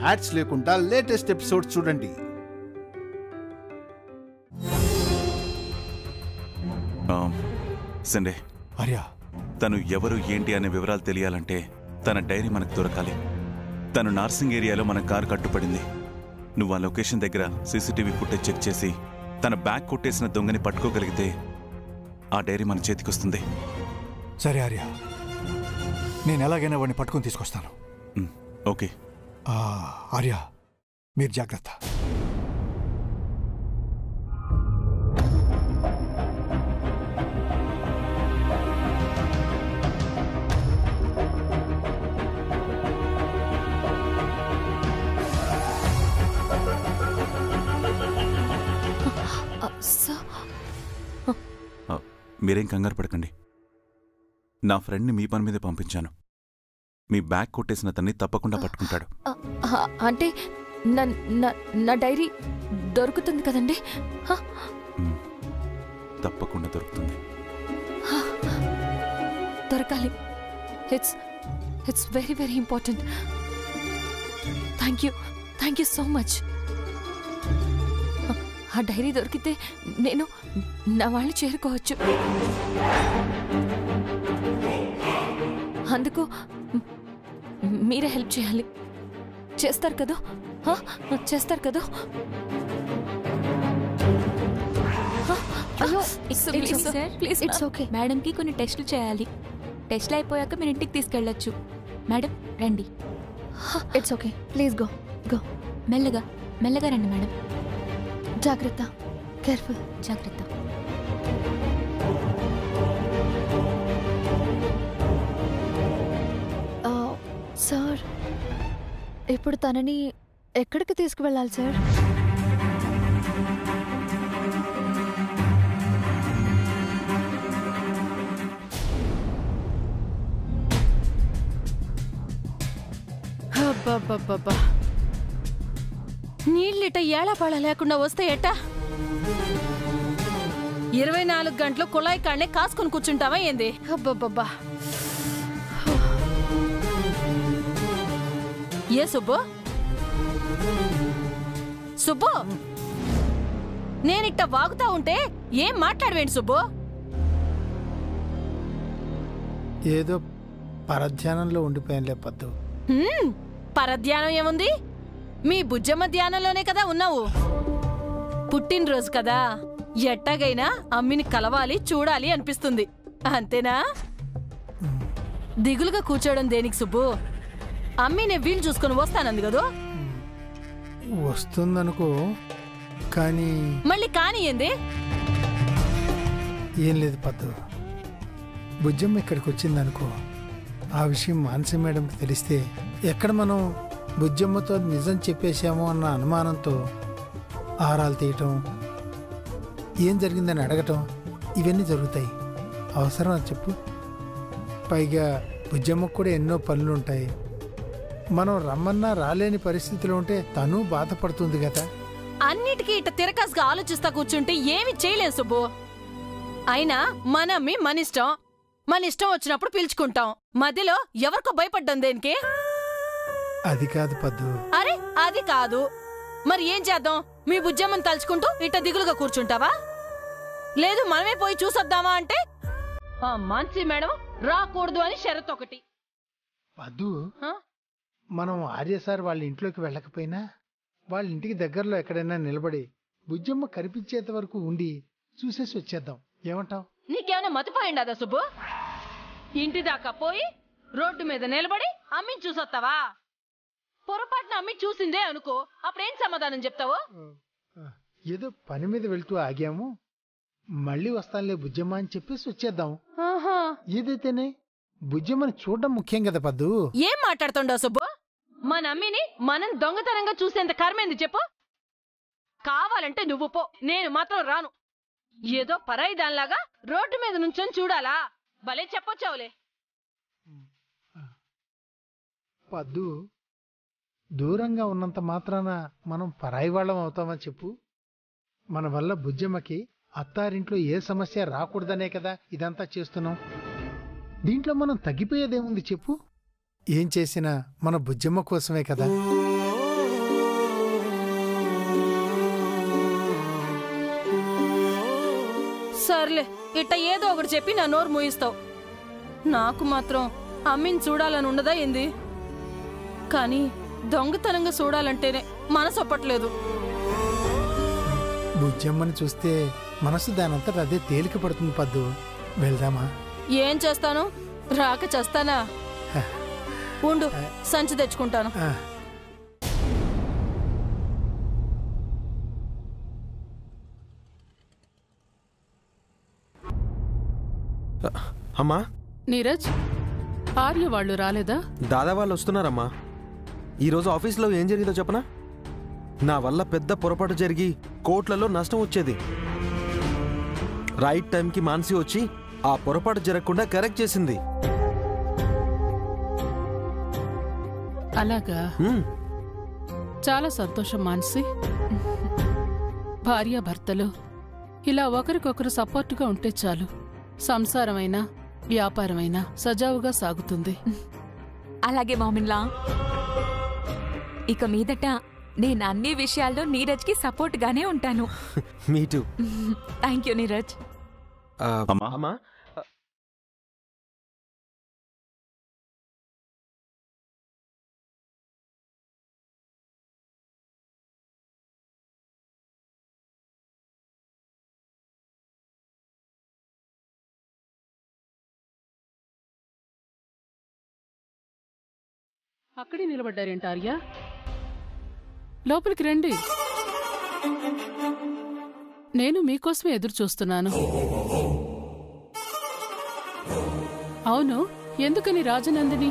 Ads లేకుండా latest episode చూడండి. Sunday Arya, తను ఎవరు ఏంటి అనే వివరాలు తెలియాలంటే తన డైరీ మనకు దొరకాలి. తను నార్సింగ్ ఏరియాలో మన కారు కట్టుపడింది. నువ్వు ఆ లొకేషన్ దగ్గర సీసీటీవీ ఫుటేజ్ చెక్ చేసి తన బ్యాగ్ కొట్టేసిన దొంగని పట్టుకోగలిగితే ఆ డైరీ మన చేతికొస్తుంది. సరే ఆర్య, నేను ఎలాగైనా వాడిని పట్టుకొని తీసుకొస్తాను. ఓకే ఆర్య, మీరు జాగ్రత్త. మీరేం కంగారు పడకండి. నా ఫ్రెండ్ని మీ పని మీద పంపించాను. మీ బ్యాగ్ కొట్టేసిన తన్ని తప్పకుండా పట్టుకుంటాడు. అంటే నా డైరీ దొరుకుతుంది కదండి? తప్పకుండా దొరుకుతుంది. దొరకాలి. It's very very important. Thank you so much. ఆ డైరీ దొరికితే నేను నా వాళ్ళు చేరుకోవచ్చు. అందుకు మీరే హెల్ప్ చేయాలి. చేస్తారు కదా? చేస్తారు కదా? అయ్యో ప్లీజ్, ఇట్స్ ఓకే. మేడంకి కొన్ని టెస్టులు చేయాలి. టెస్ట్లు అయిపోయాక మీరు ఇంటికి తీసుకెళ్ళొచ్చు. మేడం రండి. It's okay, please go. మెల్లగా రండి మేడం. జాగ్రత్త, కేర్ఫుల్. జాగ్రత్త. సార్, ఇప్పుడు తనని ఎక్కడికి తీసుకువెళ్ళాలి సార్? అబ్బబ్బబ్బబ్బా, నీళ్ళిట ఏళపాళ లేకుండా వస్తే ఎట్టా? 24 గంటలు కుళాయి కాడనే కాసుకొని కూర్చుంటావా ఏంది? అబ్బబ్బబ్బా. ఏ సుబ్బు, నేనిట్ట వాగుతా ఉంటే ఏం మాట్లాడవేంటి సుబ్బు? ఏదో పరధ్యానంలో ఉండిపోయానులే పద్దు. పరధ్యానం ఏముంది? మీ బుజ్జమ్మ ధ్యానంలోనే కదా ఉన్నావు. పుట్టినరోజు కదా, ఎట్టాగైనా అమ్మిని కలవాలి, చూడాలి అనిపిస్తుంది, అంతేనా? దిగులుగా కూర్చోవడం దేనికి సుబ్బు? అమ్మి నేను వీలు చూసుకొని వస్తానంది కదా. వస్తుందనుకో, కానీ మళ్ళీ కానీ ఏంది? ఏం లేదు పద్దు, బుజ్జమ్మ ఇక్కడికి వచ్చిందనుకో, ఆ విషయం మానసి మేడంకి తెలిస్తే ఎక్కడ మనం బుజ్జమ్మతో నిజం చెప్పేశామో అన్న అనుమానంతో ఆరాలు తీయటం, ఏం జరిగిందని అడగటం, ఇవన్నీ జరుగుతాయి. అవసరం చెప్పు? పైగా బుజ్జమ్మకు కూడా ఎన్నో పనులుంటాయి. మనం రమ్మన్నా రాలేని పరిస్థితిలో ఉంటే తను బాధపడుతుంది కదా. అన్నిటికీ ఇట్ట తిరకాసుగా ఆలోచిస్తా కూర్చుంటే ఏమి చేయలేదు సుబ్బు. అయినా మనమ్మి మన ఇష్టం వచ్చినప్పుడు పిలుచుకుంటాం. మధ్యలో ఎవరికో భయపడ్డం దేనికి? అది కాదు పద్దు. అరే అది కాదు మరి ఏం చేద్దాం? మీ బుజ్జమ్మని తలుచుకుంటూ ఇట్ట దిగులుగా కూర్చుంటావా? లేదు మనమే పోయి చూసొద్దామా అంటే మాన్సి మేడం రాకూడదు అని షరత్ ఒకటి. పద్దు, మనం ఆర్యసార్ వాళ్ళ ఇంట్లోకి వెళ్ళకపోయినా వాళ్ళ ఇంటికి దగ్గరలో ఎక్కడైనా నిలబడి బుజ్జమ్మ కనిపించేంత వరకు ఉండి చూసేసి వచ్చేద్దాం. ఏమంటావ్? నీకేమైనా మతిపోయిందా సుబ్బు? ఇంటి దాకా పోయి రోడ్డు మీద నిలబడి అమ్మిని చూసొస్తావా? పొరపాటున అమ్మి చూసిందే అనుకో, అప్పుడేం సమాధానం చెప్తావు? ఏదో పని మీద వెళ్తూ ఆగాము, మళ్ళీ వస్తానులే బుజ్జమ్మ అని చెప్పేసి వచ్చేద్దాం. ఏదైతేనే బుజ్జమ్మని చూడడం ముఖ్యం కదా పద్దు. ఏం మాట్లాడుతుండో సుబ్బు? మన అమ్మిని మనం దొంగతనంగా చూసేంత కర్మేంది చెప్పు? కావాలంటే నువ్వు పో, నేను మాత్రం రాను. ఏదో పరాయి దానిలాగా రోడ్డు మీద నుంచొని చూడాలా? భలే చెప్పొచ్చావులే. పద్దు, దూరంగా ఉన్నంత మాత్రాన మనం పరాయి వాళ్ళం అవుతామని చెప్పు? మన వల్ల బుజ్జమ్మకి అత్తారింట్లో ఏ సమస్య రాకూడదనే కదా ఇదంతా చేస్తున్నాం. దీంట్లో మనం తగ్గిపోయేదేముంది చెప్పు? ఏం చేసినా మన బుజ్జమ్మ కోసమే కదా. సర్లే, ఇట్ట ఏదో ఒకటి చెప్పి నా నోరు మూయిస్తావు. నాకు మాత్రం అమ్మిని చూడాలని ఉండదా ఏంది? కానీ దొంగతనంగా చూడాలంటేనే మనసు ఒప్పట్లేదు. బుజ్జమ్మని చూస్తే మనసు దానంతట అదే తేలిక పడుతుంది పద్దు. వెళ్దామా? ఏం చేస్తాను? రాక చేస్తానా? ఉండు, సంచి తెచ్చుకుంటాను. అమ్మా నీరజ్, ఆర్య వాళ్ళు రాలేదా? దాదా వాళ్ళు వస్తున్నారమ్మా. ఈరోజు ఆఫీస్లో ఏం జరిగిందో చెప్పనా? నా వల్ల పెద్ద పొరపాటు జరిగి కోట్లలో నష్టం వచ్చేది. రైట్ టైంకి మాన్సి వచ్చి ఆ పొరపాటు జరగకుండా కరెక్ట్ చేసింది. అలాగా? చాలా సంతోషం మాన్సి. భార్యాభర్తలు ఇలా ఒకరికొకరు సపోర్టుగా ఉంటే చాలు. సంసారమైనా వ్యాపారమైనా సజావుగా సాగుతుంది. అలాగే మామిన్లా. ఇక మీదట నేను అన్ని విషయాల్లో నీరజ్కి సపోర్ట్గానే ఉంటాను. మీటు. Thank you Neeraj. అమ్మా అక్కడే నిలబడ్డారేంటి ఆర్య? లోపలికి రండి. నేను మీకోసమే ఎదురు చూస్తున్నాను. అవును, ఎందుకని రాజనందిని?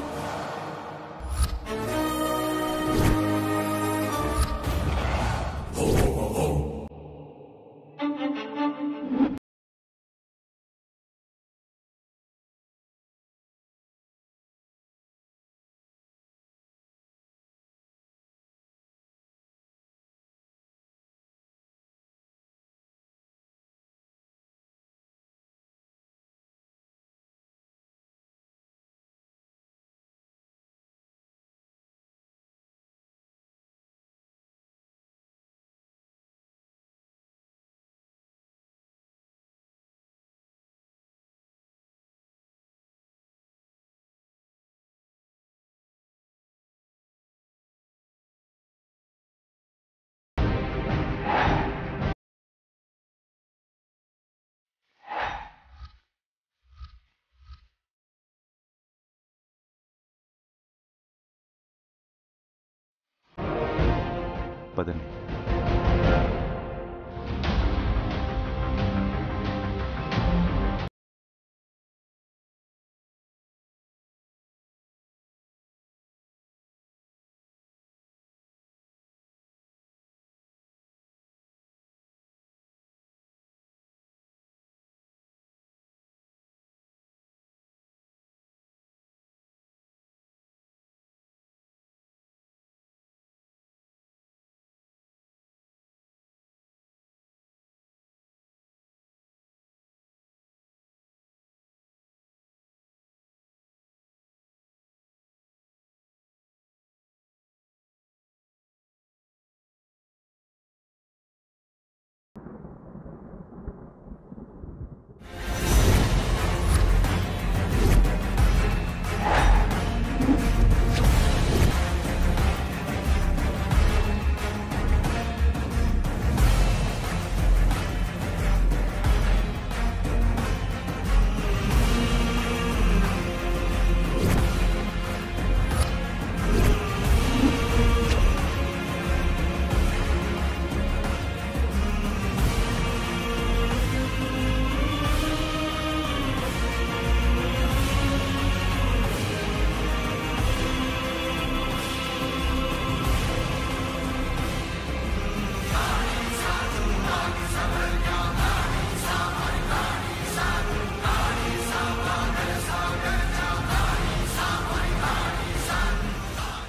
పదండి.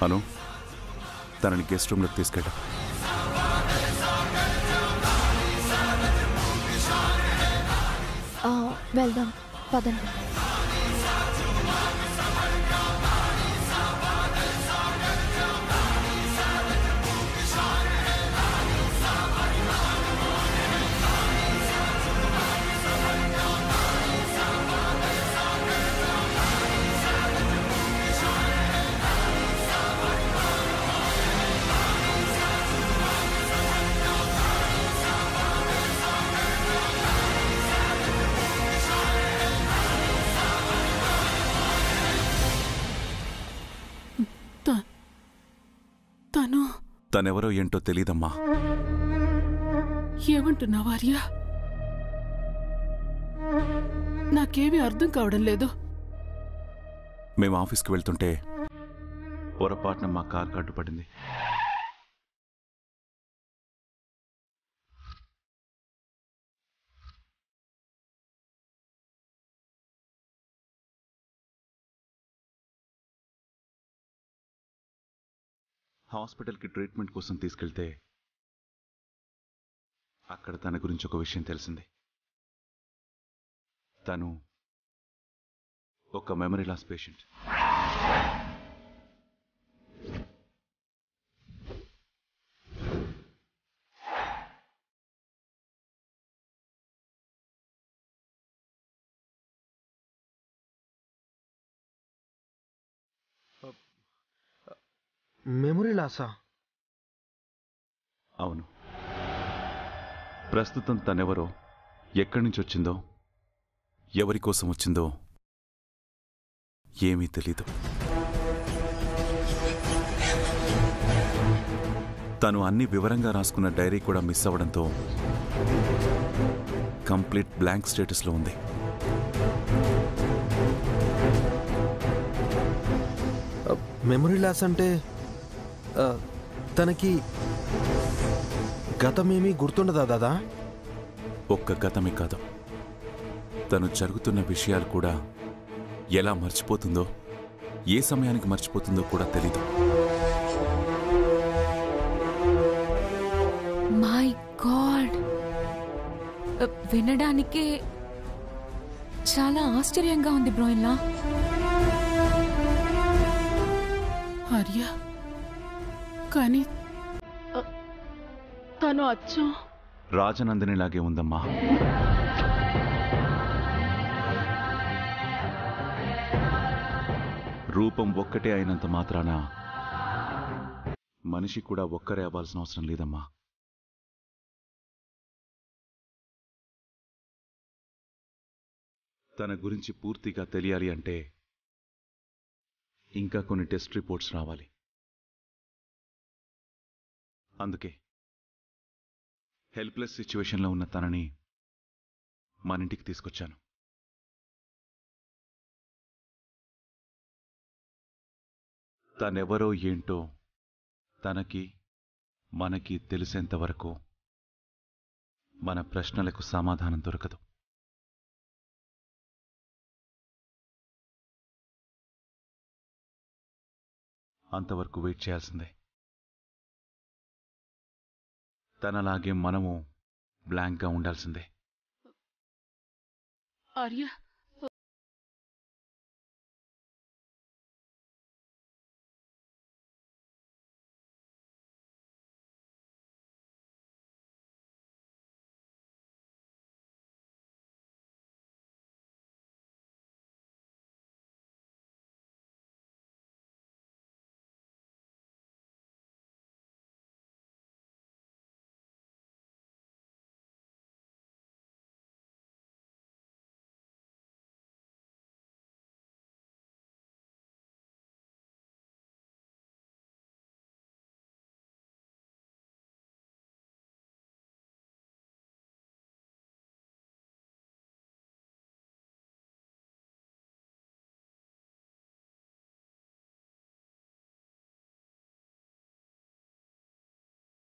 అను, తనని గెస్ట్ రూమ్లోకి తీసుకెళ్ళా. వెళ్దాం, పదండి. తనెవరో ఏంటో తెలీదమ్మా. ఏమంటున్నావు ఆర్య? నాకేమీ అర్థం కావడం లేదు. మేము ఆఫీస్కి వెళ్తుంటే పొరపాటున మా కారు అడ్డుపడింది. హాస్పిటల్కి ట్రీట్మెంట్ కోసం తీసుకెళ్తే అక్కడ తన గురించి ఒక విషయం తెలిసింది. తను ఒక మెమరీ లాస్ పేషెంట్. మెమరీ లాసా? అవును. ప్రస్తుతం తనెవరో, ఎక్కడి నుంచి వచ్చిందో, ఎవరి కోసం వచ్చిందో ఏమీ తెలీదు. తను అన్ని వివరంగా రాసుకున్న డైరీ కూడా మిస్ అవ్వడంతో కంప్లీట్ బ్లాంక్ స్టేటస్లో ఉంది. మెమరీ లాస్ అంటే తనకి గతమేమీ గుర్తుండదా దాదా? ఒక్క గతమే కాదు, తను జరుగుతున్న విషయాలు కూడా ఎలా మర్చిపోతుందో, ఏ సమయానికి మర్చిపోతుందో కూడా తెలీదు. మై గాడ్, వినడానికే చాలా ఆశ్చర్యంగా ఉంది బ్రోయిన్లా. ఆర్య, కానీ తను అచ్చం రాజనందినిలాగే ఉందమ్మా. రూపం ఒక్కటే అయినంత మాత్రాన మనిషి కూడా ఒక్కరే అవ్వాల్సిన అవసరం లేదమ్మా. తన గురించి పూర్తిగా తెలియాలి అంటే ఇంకా కొన్ని టెస్ట్ రిపోర్ట్స్ రావాలి. అందుకే హెల్ప్లెస్ సిచ్యువేషన్లో ఉన్న తనని మన ఇంటికి తీసుకొచ్చాను. తనెవరో ఏంటో తనకి మనకి తెలిసేంత వరకు మన ప్రశ్నలకు సమాధానం దొరకదు. అంతవరకు వెయిట్ చేయాల్సిందే. తనలాగే మనము బ్లాంక్గా ఉండాల్సిందే. ఆర్య,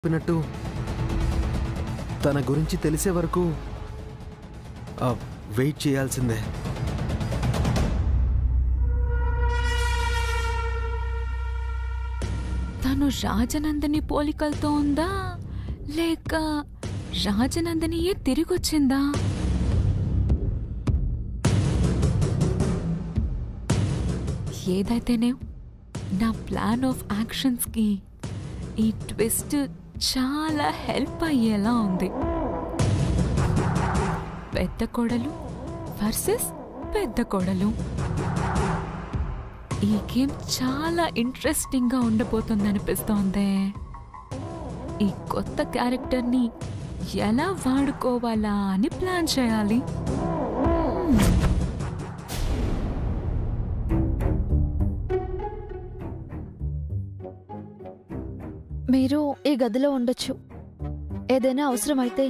చెప్పినట్టు తన గురించి తెలిసే వరకు వెయిట్ చేయాల్సిందే. తను రాజనందిని పోలికలతో ఉందా, లేక రాజనందినియే తిరిగొచ్చిందా? ఏదైతేనే నా ప్లాన్ ఆఫ్ యాక్షన్స్కి ఈ ట్విస్ట్ చాలా హెల్ప్ అయ్యేలా ఉంది. పెద్ద కోడలు వర్సెస్ పెద్ద కోడలు. ఈ గేమ్ చాలా ఇంట్రెస్టింగ్గా ఉండబోతుందనిపిస్తోంది. ఈ కొత్త క్యారెక్టర్ని ఎలా వాడుకోవాలా అని ప్లాన్ చేయాలి. మీరు ఈ గదిలో ఉండొచ్చు. ఏదైనా అవసరమైతే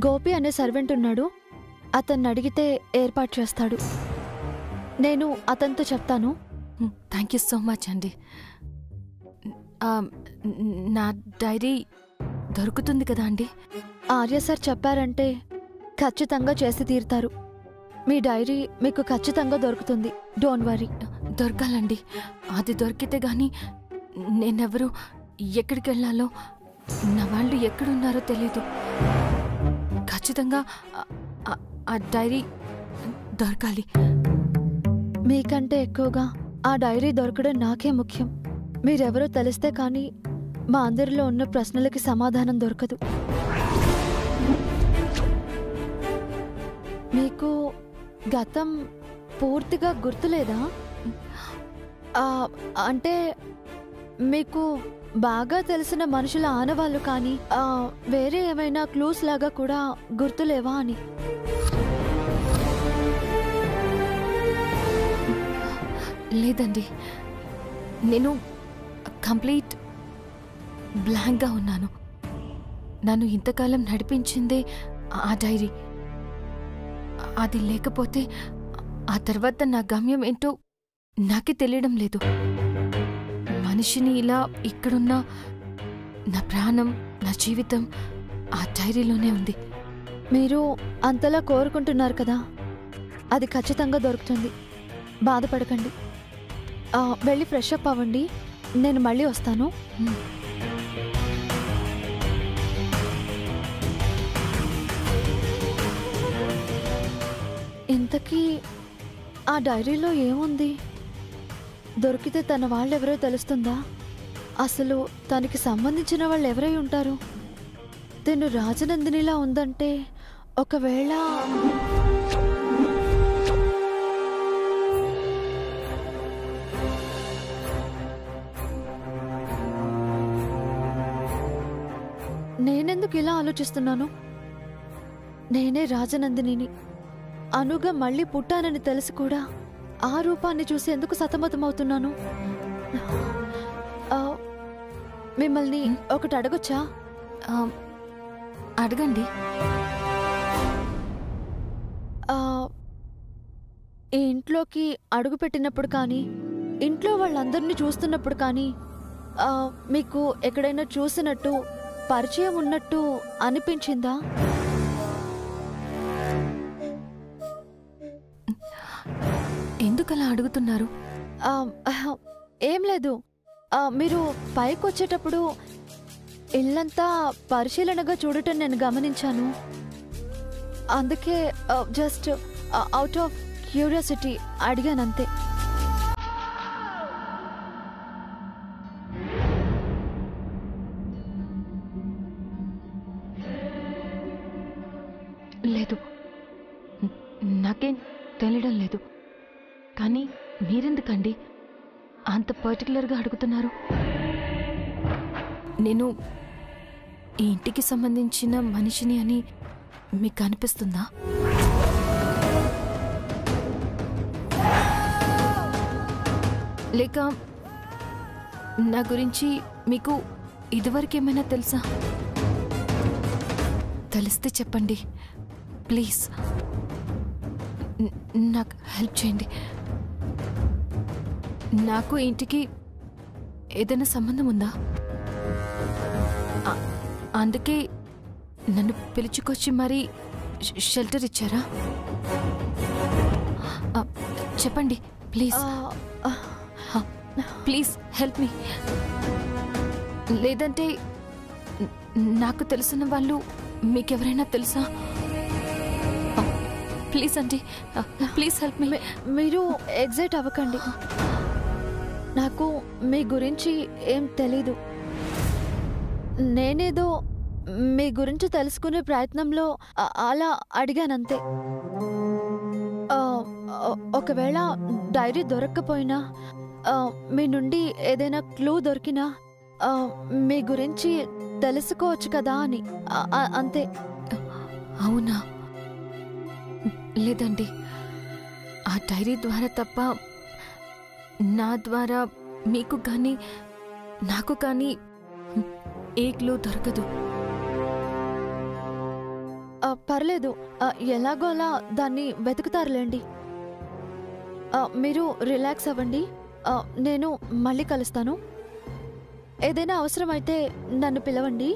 గోపి అనే సర్వెంట్ ఉన్నాడు, అతన్ని అడిగితే ఏర్పాటు చేస్తాడు. నేను అతనితో చెప్తాను. థ్యాంక్ యూ సో మచ్ అండి. నా డైరీ దొరుకుతుంది కదా అండి? ఆర్య సార్ చెప్పారంటే ఖచ్చితంగా చేసి తీరుతారు. మీ డైరీ మీకు ఖచ్చితంగా దొరుకుతుంది. Don't worry. దొరకాలండి. అది దొరికితే గాని నేనెవరు, ఎక్కడికి వెళ్ళాలో, నా వాళ్ళు ఎక్కడున్నారో తెలీదు. ఖచ్చితంగా ఆ డైరీ దొరకాలి. మీకంటే ఎక్కువగా ఆ డైరీ దొరకడం నాకే ముఖ్యం. మీరెవరో తెలిస్తే కానీ మా అందరిలో ఉన్న ప్రశ్నలకి సమాధానం దొరకదు. మీకు గతం పూర్తిగా గుర్తులేదా? అంటే మీకు బాగా తెలిసిన మనుషుల ఆనవాళ్ళు కానీ వేరే ఏమైనా క్లూస్ లాగా కూడా గుర్తులేవా అని. లేదండి, నేను కంప్లీట్ బ్లాంక్గా ఉన్నాను. నన్ను ఇంతకాలం నడిపించిందే ఆ డైరీ. అది లేకపోతే ఆ తర్వాత నా గమ్యం ఏంటో నాకే తెలియడం లేదు. మనిషిని ఇలా ఇక్కడున్న నా ప్రాణం, నా జీవితం ఆ డైరీలోనే ఉంది. మీరు అంతలా కోరుకుంటున్నారు కదా, అది ఖచ్చితంగా దొరుకుతుంది. బాధపడకండి. వెళ్ళి ఫ్రెష్ అప్ అవ్వండి, నేను మళ్ళీ వస్తాను. ఇంతకీ ఆ డైరీలో ఏముంది? దొరికితే తన వాళ్ళెవరో తెలుస్తుందా? అసలు తనకి సంబంధించిన వాళ్ళు ఎవరై ఉంటారు? తను రాజనందినిలా ఉందంటే ఒకవేళ నేనెందుకు ఇలా ఆలోచిస్తున్నాను? నేనే రాజనందినిని. అనుగా మళ్ళీ పుట్టానని తెలిసి కూడా ఆ రూపాన్ని చూసి ఎందుకు సతమతమవుతున్నాను? మిమ్మల్ని ఒకటి అడగొచ్చా? అడగండి. ఈ ఇంట్లోకి అడుగు పెట్టినప్పుడు కానీ, ఇంట్లో వాళ్ళందరినీ చూస్తున్నప్పుడు కానీ మీకు ఎక్కడైనా చూసినట్టు, పరిచయం ఉన్నట్టు అనిపించిందా? ఎందుకలా అడుగుతున్నారు? ఏం లేదు. మీరు పైకి వచ్చేటప్పుడు ఇల్లంతా పరిశీలనగా చూడటం నేను గమనించాను. అందుకే జస్ట్ అవుట్ ఆఫ్ క్యూరియాసిటీ అడిగానంతే. లేదు, నాకేం తెలియడం లేదు. కానీ మీరెందుకండి అంత పర్టికులర్గా అడుగుతున్నారు? నేను ఈ ఇంటికి సంబంధించిన మనిషిని అని మీకు అనిపిస్తుందా? లేక నా గురించి మీకు ఇదివరకేమైనా తెలుసా? తెలిస్తే చెప్పండి ప్లీజ్. నాకు హెల్ప్ చేయండి. నాకు ఇంటికి ఏదైనా సంబంధం ఉందా? అందుకే నన్ను పిలుచుకొచ్చి మరీ షెల్టర్ ఇచ్చారా? చెప్పండి ప్లీజ్. Please help me. లేదంటే నాకు తెలిసిన వాళ్ళు మీకెవరైనా తెలుసా? ప్లీజ్ అండి, ప్లీజ్ హెల్ప్ మీ. మీరు ఎగ్జైట్ అవ్వకండి. నాకు మీ గురించి ఏం తెలీదు. నేనేదో మీ గురించి తెలుసుకునే ప్రయత్నంలో అలా అడిగానంతే. ఒకవేళ డైరీ దొరక్కపోయినా, మీ నుండి ఏదైనా క్లూ దొరికినా మీ గురించి తెలుసుకోవచ్చు కదా అని, అంతే. అవునా? లేదండి, ఆ డైరీ ద్వారా తప్ప నా ద్వారా మీకు కానీ నాకు కానీ ఏ క్లూ దొరకదు. పర్లేదు, ఎలాగో అలా దాన్ని వెతుకుతారులేండి. మీరు రిలాక్స్ అవ్వండి. నేను మళ్ళీ కలుస్తాను. ఏదైనా అవసరమైతే నన్ను పిలవండి.